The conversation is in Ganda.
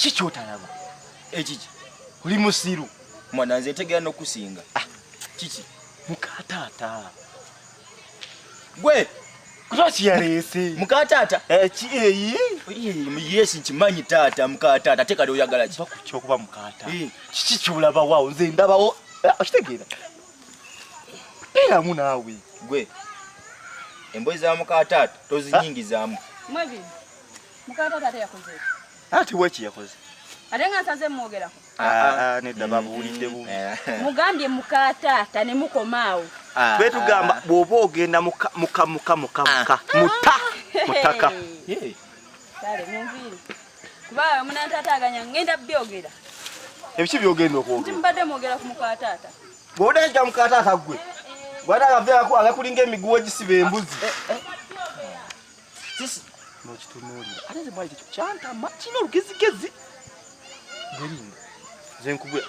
Chichotalaba. Ekiki. Uli musiru. Mwana nze tegera nokusinga. Kiki. Mukatata. Gwe. Kutosi yarese. Mukatata. Yes nkimanyi tata mukatata tekali oyagala ki. Bakukyo kuba mukata. Kiki kyolaba wawo nze ndabawo. Okitegeera. Era munawe. Gwe. Embozi za mukatata tozinyingizaamu. Mwebi. Mukatata ate yakoze. Ati weki yakoze. Alenga nsaze mwogera. Nedda babulidde bubi. Mugambye mukatata ne mukomaawo. Twe tugamba bwoba ogenda muta. Mutaka. Kale mumvire. Kuba munantataganya ngenda byogera. Ebiki byogenda okwogera. Mbadde mwogera ku mukatata. Bw'odaja mukatata gwe. Bw'ada avako agakulinga emiguwa egisiba embuzi. Sisi no kitunulira. Ate nze mwali kyantama kino lugezigezi. Beringa. Ze nkubwe